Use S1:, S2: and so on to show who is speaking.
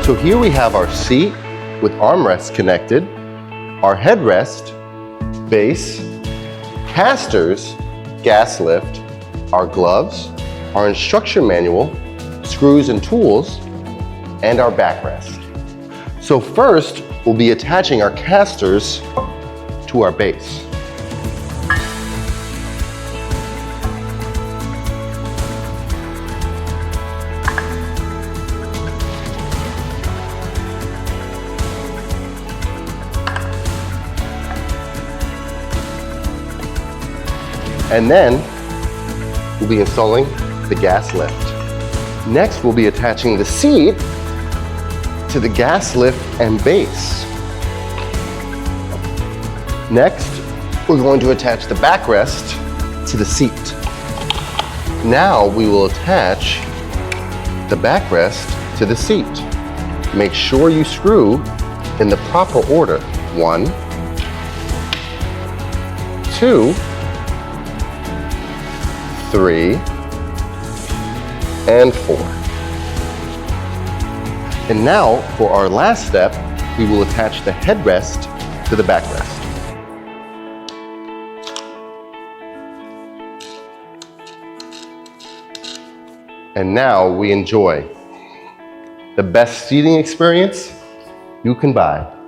S1: So here we have our seat with armrests connected, our headrest, base, casters, gas lift, our gloves, our instruction manual, screws and tools, and our backrest. So first, we'll be attaching our casters to our base. And then we'll be installing the gas lift. Next, we'll be attaching the seat to the gas lift and base. Next, we're going to attach the backrest to the seat. Now we will attach the backrest to the seat. Make sure you screw in the proper order. 1, 2, 3, and 4. And now, for our last step, we will attach the headrest to the backrest. And now we enjoy the best seating experience you can buy.